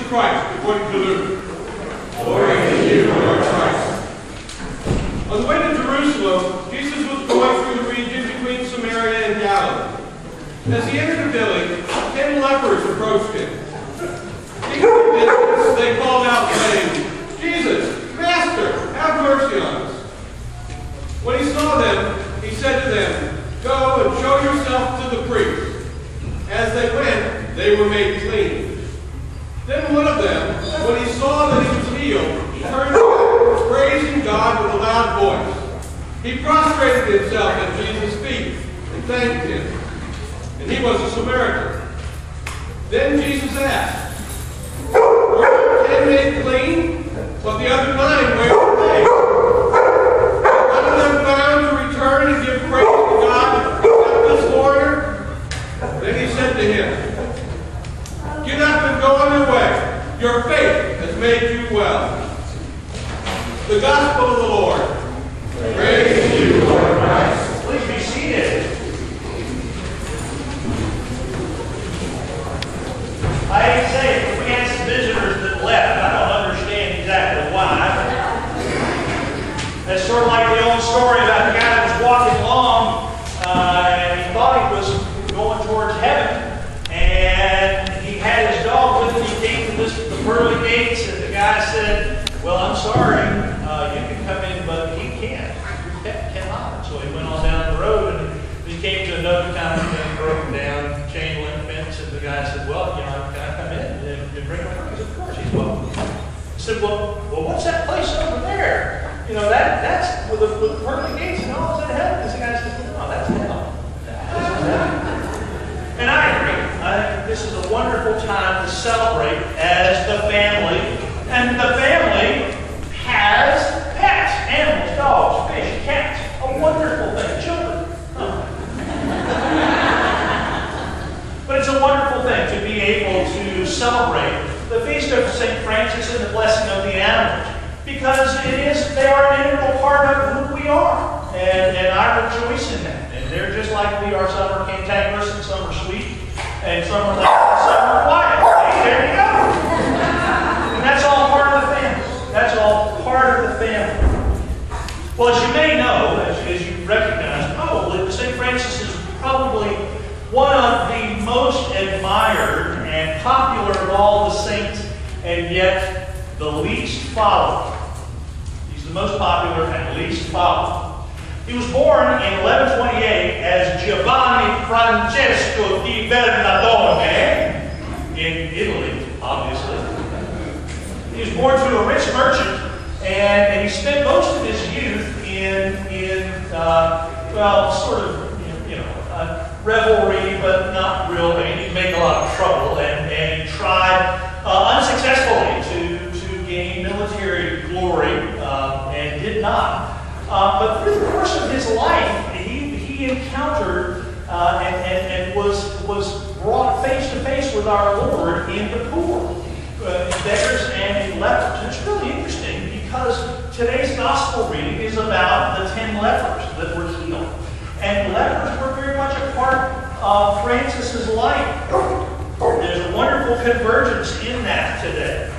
Christ, according to Luke. Glory to you, Lord Christ. On the way to Jerusalem, Jesus was going through the region between Samaria and Galilee. As he entered the village, 10 lepers approached him. Seeing business, they called out, saying, "Jesus, Master, have mercy on us." When he saw them, he said to them, "Go and show yourself to the priest." As they went, they were made clean. Then one of them, when he saw that he was healed, turned back, praising God with a loud voice. He prostrated himself at Jesus' feet and thanked him. And he was a Samaritan. Then Jesus asked, "Were 10 made clean? But the other 9, where were they? None of them found to return and give praise to God except this foreigner?" Then he said to him, "Get up and go on your way. Your faith has made you well." The Gospel of the Lord. Praise to you, Lord Christ. Please be seated. I hate to say it, but we had some visitors that left. I don't understand exactly why. It's sort of like the old story about the guy that was walking along and he thought he was going towards heaven, and he had his dog with him. He came to the pearly gates, and the guy said, "Well, I'm sorry, you can come in, but he can't. He cannot." So he went on down the road, and he came to another kind of broken down chain link fence, and the guy said, "Well, can I come in and bring him praise?" "Of course, he's welcome." He said, well, what's that place over there? That's with the pearly gates and all. Is that heaven?" And the guy said, "No, that's hell." And I agree. I think this is a wonderful time to celebrate as the family. And the family has pets, animals, dogs, fish, cats. A wonderful thing. Children. But it's a wonderful thing to be able to celebrate the feast of St. Francis and the blessing of the animals. Because they are an integral part of who we are. And I rejoice in that. And they're just like we are. Some are cantankerous and some are sweet. And some are loud and some are quiet. Hey, there you go. And that's all part of the family. That's all part of the family. Well, as you may know, as you recognize, probably St. Francis is probably one of the most admired and popular of all the saints, and yet the least followed. He's the most popular and least followed. He was born in 1128 as Giovanni Francesco di Bernardone in Italy, obviously. He was born to a rich merchant, and he spent most of his youth in sort of, revelry, but not real. I mean, he'd make a lot of trouble, and he tried unsuccessfully to gain military glory, and did not. But through the course of his life, he encountered and was brought face to face with our Lord in the poor, beggars and lepers. And it's really interesting because today's gospel reading is about the 10 lepers that were healed. And lepers were very much a part of Francis's life. There's a wonderful convergence in that today.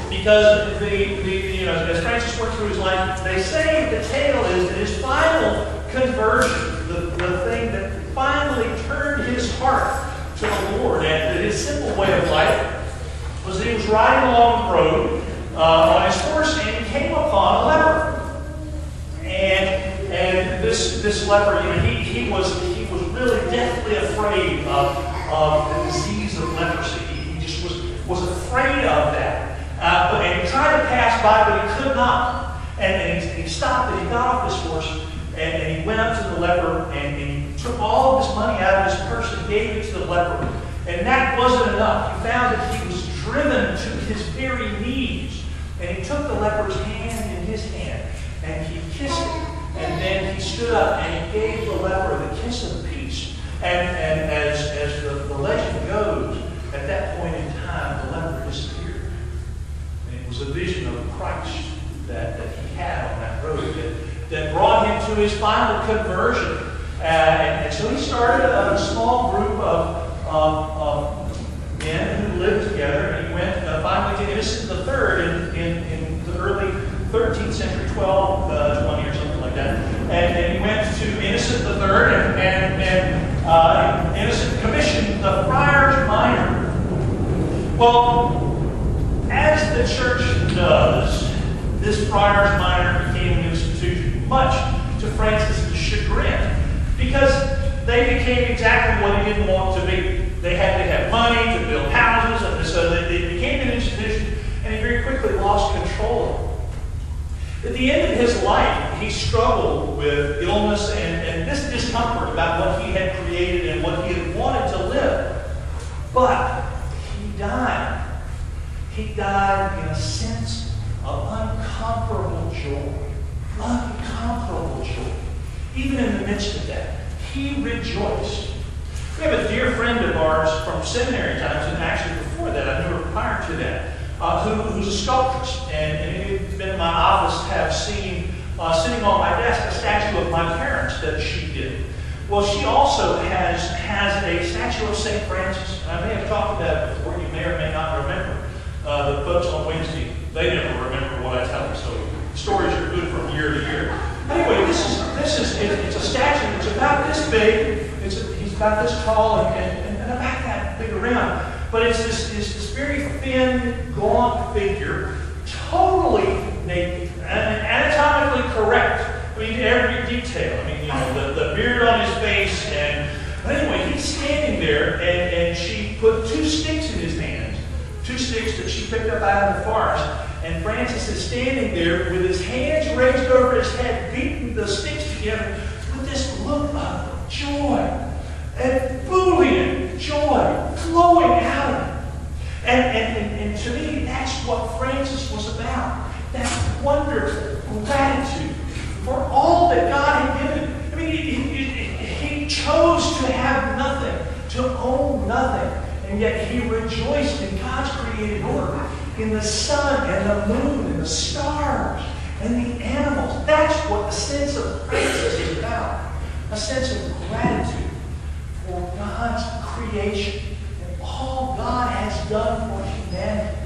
Because as Francis went through his life, they say the tale is that his final conversion, the thing that finally turned his heart to the Lord, and his simple way of life, was that he was riding along the road on his horse, and he came upon a leper. And this leper, he was really deathly afraid of the disease of leprosy. He just was afraid of that. And he tried to pass by, but he could not. And he stopped and he got off his horse and he went up to the leper and he took all of his money out of his purse and gave it to the leper. And that wasn't enough. He found that he was driven to his very knees. And he took the leper's hand in his hand and he kissed it. And then he stood up and he gave the leper the kiss of peace. And as the legend goes, at that point in time, the leper disappeared. And it was a vision of Christ that he had on that road that brought him to his final conversion. And so he started a small group of men who lived together Innocent commissioned the Friars Minor. Well, as the church does, this Friars Minor became an institution, much to Francis's chagrin, because they became exactly what he didn't want to be. They had to have money to build houses, and so they became an institution, and he very quickly lost control of it. At the end of his life, he struggled with illness and this discomfort about what he had created and what he had wanted to live. But he died. He died in a sense of unconquerable joy. Unconquerable joy. Even in the midst of that, he rejoiced. We have a dear friend of ours from seminary times, and actually before that, I knew her prior to that, who's a sculptress. And it had been in my office to have seen, sitting on my desk, a statue of my parents that she did. Well, she also has a statue of St. Francis. And I may have talked about it before. You may or may not remember. The folks on Wednesday, they never remember what I tell them, so stories are good from year to year. Anyway, it's a statue that's about this big. He's about this tall and about that big around. But it's this very thin, gaunt figure, totally naked, and anatomically correct. I mean, every detail. I mean, you know, the beard on his face, but anyway, he's standing there, and she put 2 sticks in his hands, 2 sticks that she picked up out of the forest, and Francis is standing there with his hands raised over his head, beating the sticks together with this look of joy, ebullient joy flowing out of him. And to me, that's what Francis was about. That wonderful gratitude for all that God had given. I mean, he chose to have nothing, to own nothing, and yet he rejoiced in God's created order, in the sun and the moon and the stars and the animals. That's what the sense of Francis is about. A sense of gratitude for God's creation and all God has done for humanity.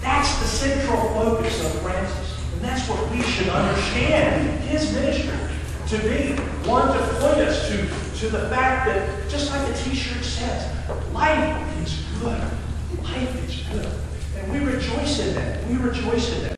That's the central focus of Francis. And that's what we should understand his ministry to be. One, to point us to the fact that, just like the t-shirt says, life is good. Life is good. And we rejoice in that. We rejoice in that.